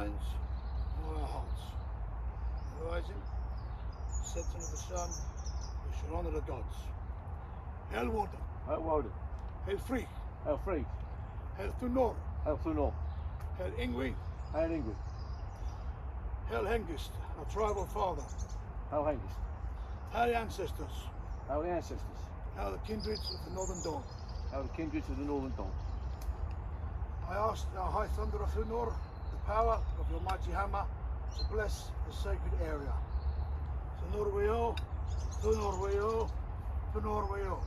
minds, nor our hearts. The rising, setting of the sun, we shall honour the gods. Hail Woden, Hail Woden, Hail Frigg, Hail Frigg, Hail Thunor, Hail Thunor, Hail Ingrid, Hail Ingrid, Hail Hengist, our tribal father. Hail Hengist, Hail the ancestors, Hail the ancestors, hail the kindreds of the northern dawn. Hail the kindreds of the northern dawn. I ask our high thunderer Thunor, the power of your mighty hammer, to bless the sacred area. Thunor Weo, Thunor Weo, Thunor Weo.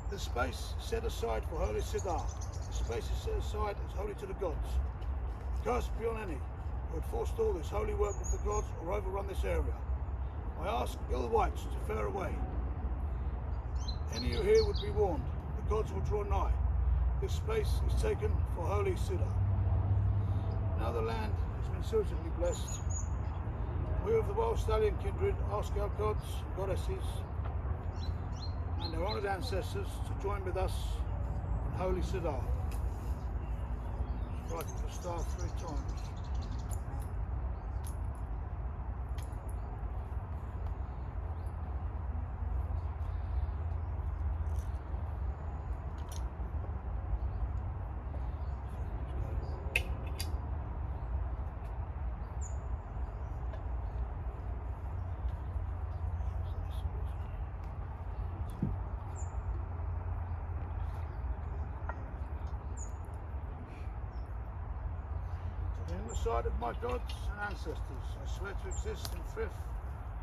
The space set aside for holy Siddar. The space is set aside as holy to the gods. Cursed be on any who would forestall this holy work of the gods or overrun this area. I ask ill wights to fare away. Any who here would be warned, the gods will draw nigh. This space is taken for holy Siddar. Now the land has been suitably blessed. We of the wild stallion kindred ask our gods and goddesses and our honoured ancestors to join with us in holy Siddar. Strike the star 3 times. In the sight of my gods and ancestors, I swear to exist in Frith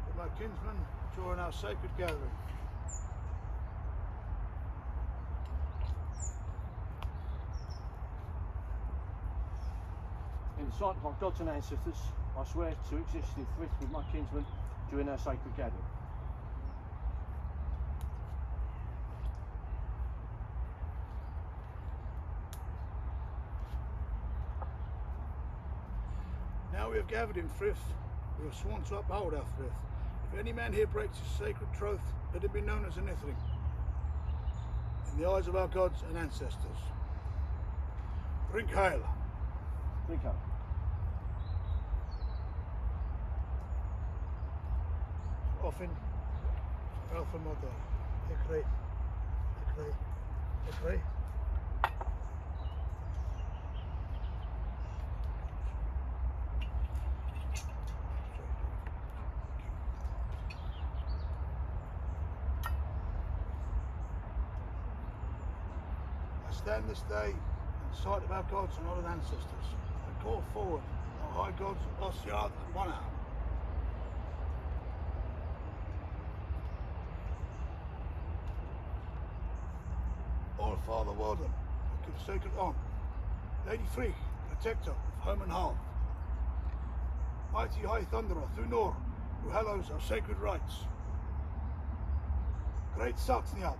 with my kinsmen during our sacred gathering. In the sight of my gods and ancestors, I swear to exist in Frith with my kinsmen during our sacred gathering. Now we have gathered in Frith, we have sworn to uphold our Frith. If any man here breaks his sacred troth, let it be known as an Ithring in the eyes of our gods and ancestors. Drink hail. Drink hail. Often, Alpha Mother, Ekre, Ekre, Ekre. I stand this day in the sight of our gods and honoured ancestors. I call forward our high gods of Ossiarth and Monau. All Father Woden, who gives sacred on. Lady Frigg, protector of home and hearth. Mighty High Thunderer Thunor, who hallows our sacred rites. Great Saxniat,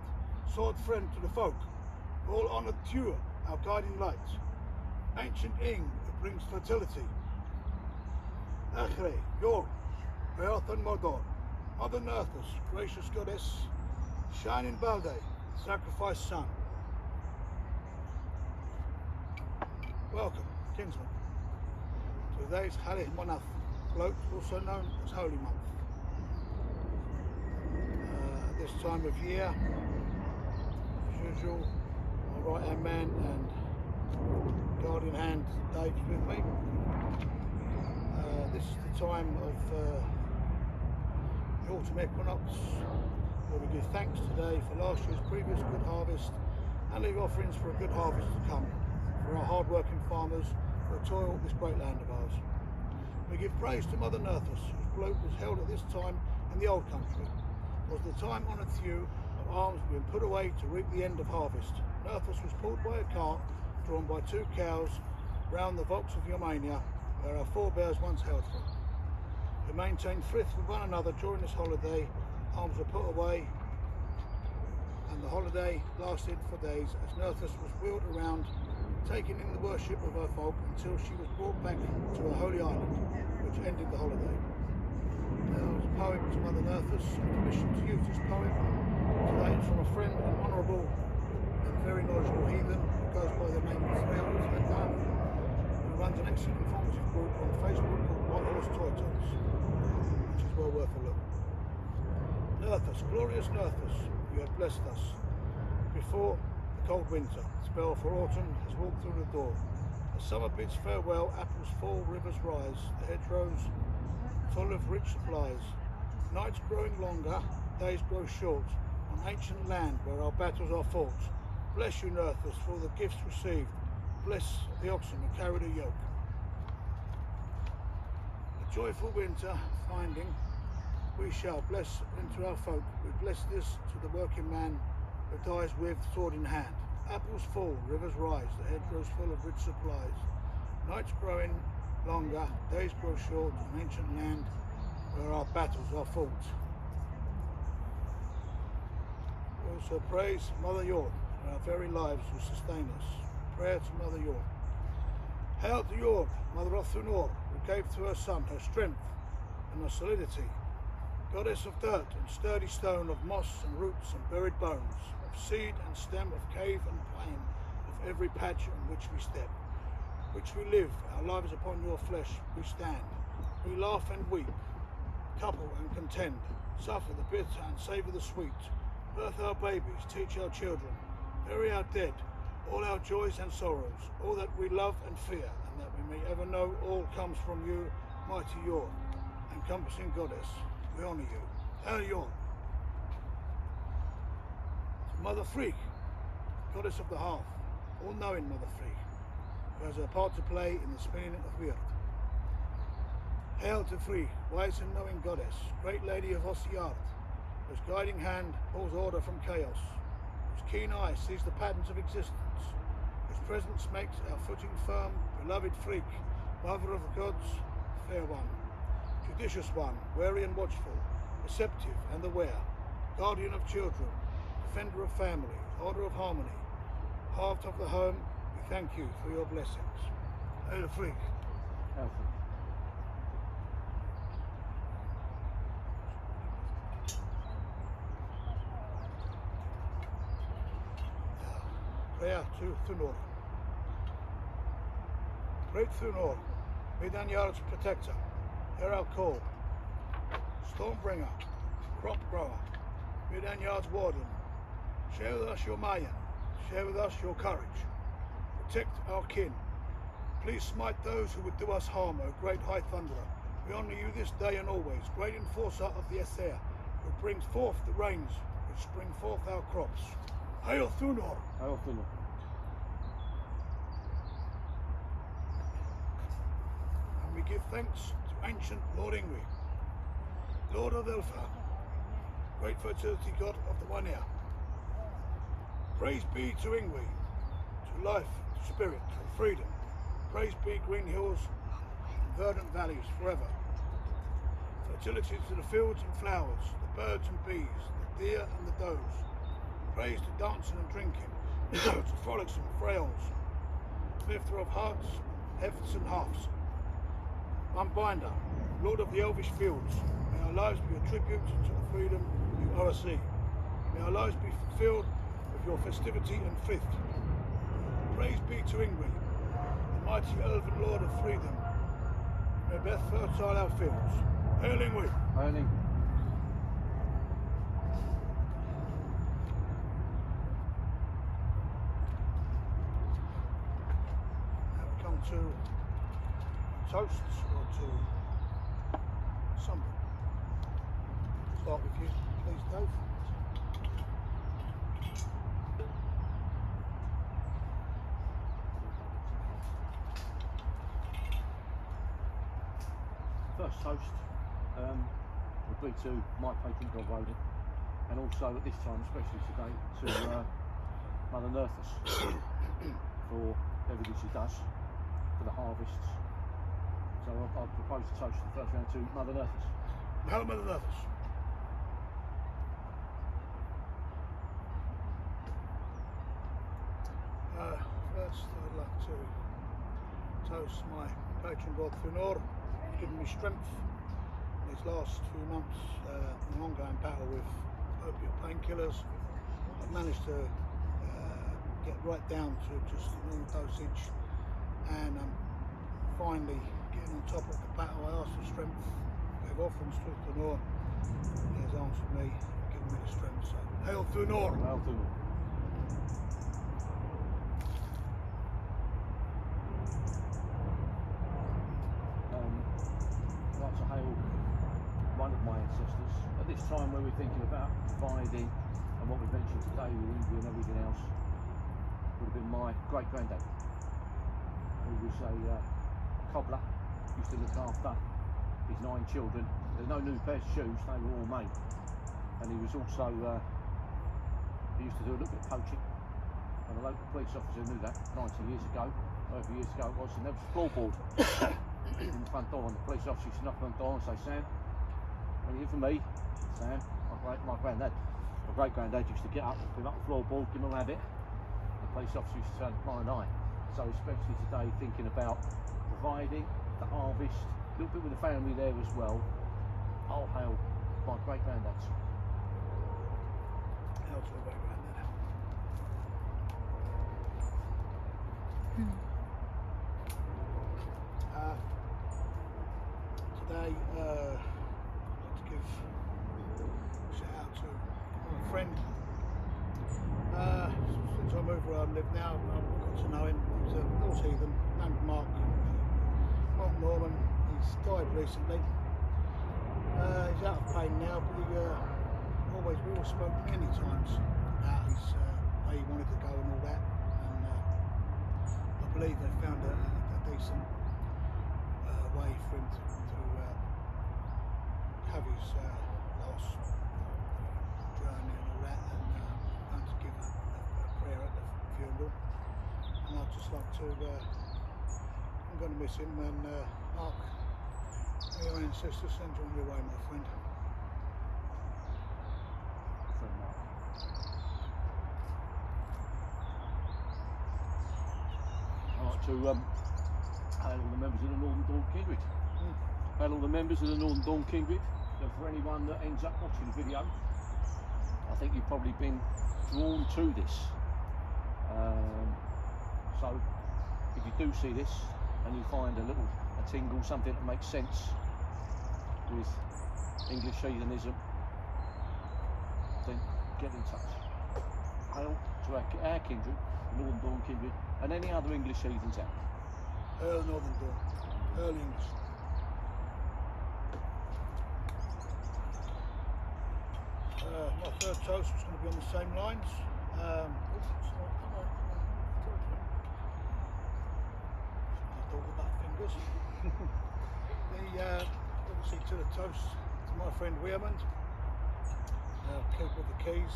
sword friend to the folk. All honoured Tua, our guiding light. Ancient Ing, who brings fertility. Achre, Yor, Earth and Mordor. Mother Nerthus, gracious goddess. Shine in Balde, sacrifice son. Welcome, kinsmen, to today's Haligmonath, blot, also known as Holy Month. This time of year, as usual, my right hand man and guardian hand Dave's with me. This is the time of the autumn equinox, where we give thanks today for last year's previous good harvest and leave offerings for a good harvest to come, for our hard-working farmers who toil this great land of ours. We give praise to Mother Nerthus, whose bloat was held at this time in the old country. It was the time-honoured thew of arms being put away to reap the end of harvest. Nerthus was pulled by a cart drawn by 2 cows round the Volks of Romania, where our forebears once hailed from. We maintained frith with one another during this holiday. Arms were put away, and the holiday lasted for days as Nerthus was wheeled around, taking in the worship of her folk until she was brought back to her holy island, which ended the holiday. There was a poem to Mother Nerthus. Permission to use this poem today is from a friend and honourable and very knowledgeable heathen who goes by the name of Stallion. group on Facebook called White Horse Toy Tales, which is well worth a look. Nerthus, glorious Nerthus, you have blessed us. Before the cold winter, spell for autumn has walked through the door. As summer bids farewell, apples fall, rivers rise, the hedgerows full of rich supplies. Nights growing longer, days grow short, on ancient land where our battles are fought. Bless you, Nerthus, for all the gifts received. Bless the oxen who carry the yoke. A joyful winter finding, we shall bless into our folk. We bless this to the working man who dies with sword in hand. Apples fall, rivers rise, the hedgerows full of rich supplies. Nights growing longer, days grow short, on ancient land where our battles are fought. We also praise Mother York, and our very lives will sustain us. Prayer to Mother York. Hail to York, Mother of Thunor, who gave to her son her strength and her solidity. Goddess of dirt and sturdy stone, of moss and roots and buried bones, of seed and stem, of cave and plain, of every patch on which we step. Which we live, our lives upon your flesh we stand. We laugh and weep, couple and contend, suffer the bitter and savour the sweet, birth our babies, teach our children, bury our dead, all our joys and sorrows, all that we love and fear, and that we may ever know all comes from you, mighty York, encompassing goddess. We honour you. Hail York. To Mother Frigg, goddess of the hearth, all-knowing Mother Frigg, who has her part to play in the spinning of Weird. Hail to Frigg, wise and knowing goddess, great lady of Ossiard, whose guiding hand pulls order from chaos, whose keen eye sees the patterns of existence, whose presence makes our footing firm. Beloved Frigg, mother of the gods, fair one, judicious one, wary and watchful, receptive and aware, guardian of children, defender of family, order of harmony, heart of the home, we thank you for your blessings. Hail Frigg. Hail Frigg. Prayer to Thunor. Great Thunor, Midanyard's protector, hear our call. Stormbringer, crop grower, Midanyard's warden, share with us your Mayan, share with us your courage. Protect our kin. Please smite those who would do us harm, O great high thunderer. We honour you this day and always, great enforcer of the Ether, who brings forth the rains, which spring forth our crops. Hail Thunor! Hail Thunor. And we give thanks to ancient Lord Ingwe, Lord of Elfar, great fertility god of the One Ear. Praise be to Ingwe, to life, to spirit, to freedom. Praise be green hills and verdant valleys forever. Fertility to the fields and flowers, the birds and bees, the deer and the does. Praise to dancing and drinking, to frolicsome frails, lifter of hearts, hefts and halves. Unbinder, Lord of the elvish fields, may our lives be a tribute to the freedom you oversee. May our lives be fulfilled with your festivity and thrift. Praise be to Ingwe, the mighty elven Lord of freedom. May Beth fertile our fields. Hail Ingwe! Hail Ingwe. To toasts or to something. Start with you, please, Dave. First toast would be to my patron God Woden, and also at this time, especially today, to Mother Nerthus for everything she does for the harvests. So I'll propose to toast the first round to Mother Nerthus. Hail Mother Nerthus. First I'd like to toast my patron god Thunor, who's given me strength in these last few months in an ongoing battle with opiate painkillers. I've managed to get right down to just a normal dosage, and I'm finally getting getting on top of the battle, I asked for strength. They've often stood the Nor. He has answered me, giving me the strength. So, hail to Nor! Hail to Nor. I'd like to hail one of my ancestors. At this time where we're thinking about providing and what we mentioned today with India and everything else, would have been my great-granddad, who was a cobbler, used to look after his 9 children. There's no new pairs of shoes, they were all made. And he was also, he used to do a little bit of poaching, and a local police officer knew that 90 years ago, however years ago it was, and there was a floorboard in the front door, and the police officer used to knock on the door and say, Sam, what are you for me? Sam, my granddad, my great-granddad used to get up, pick up the floorboard, give him a rabbit. The police officer used to turn a blind eye. So especially today, thinking about providing the harvest, a little bit with the family there as well. I'll hail my great-granddads. Hail to the great-granddad. Today, I'd like to give a shout out to my friend. Since I moved where I live now, I've got to know him. He was a North heathen named Mark Norman. He's died recently. He's out of pain now, but we always spoke many times about his where he wanted to go and all that. And I believe they found a decent way for him to have his last journey and all that, and going to give a prayer at the funeral. And I'd just like to, I'm going to miss him, and Mark, your ancestors send you on your way, my friend. I'd like to hail all the members of the Northern Dawn kindred. Hail all the members of the Northern Dawn kindred. And for anyone that ends up watching the video, I think you've probably been drawn to this. So if you do see this and you find a tingle, something that makes sense with English heathenism, then get in touch. Hail to our kindred, the Northern Dawn kindred, and any other English heathens out there. Earl Northern Dawn, Earl English. My third toast was going to be on the same lines. I thought about fingers. Obviously to the toast to my friend Wearmond, keeper of the keys,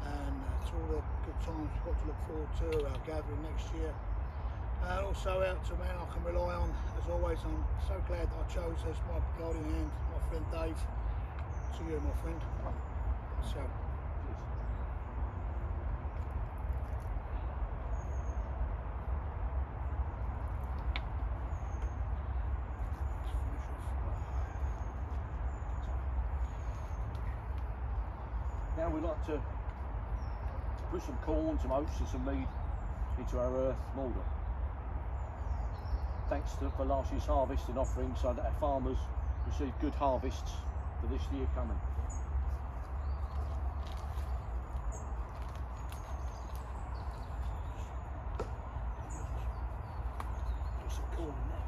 and to all the good times we've got to look forward to, our gathering next year. And also out to a man I can rely on, as always. I'm so glad that I chose as my guardian hand, my friend Dave. To you, my friend. So. Now we'd like to put some corn, some oats and some mead into our earth moulder. Thanks for last year's harvest and offering, so that our farmers receive good harvests for this year coming. Put some corn in there.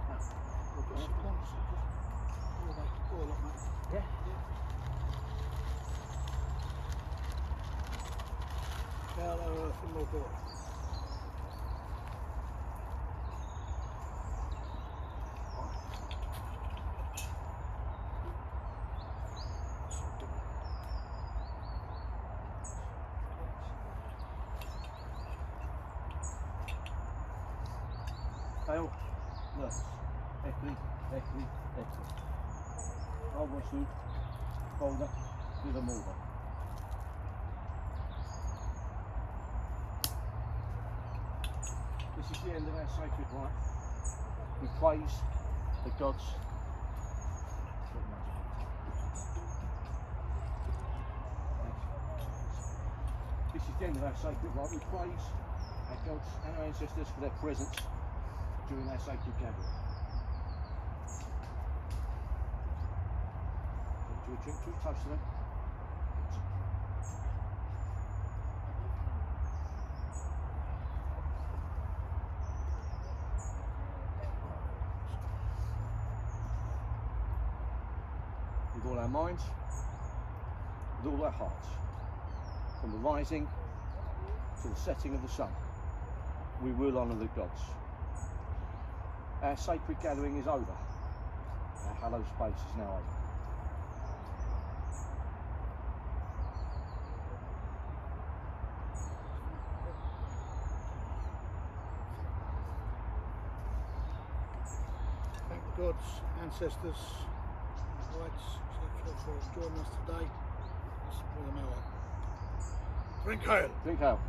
Put some corn. Pour a lot, mate. Yeah. Now our earth and moulder. Haligmonath, Haligmonath. I want to hold up with a moulder. This is the end of our sacred rite. We praise the gods. This is the end of our sacred rite. We praise our gods and our ancestors for their presence during our sacred gathering. Do a drink too close to them. With all our minds, with all our hearts, from the rising to the setting of the sun, we will honour the gods. Our sacred gathering is over. Our hallowed space is now over. Thank the gods, ancestors, rights, etc. for joining us today. This is with a mower. Drink ale. Drink ale.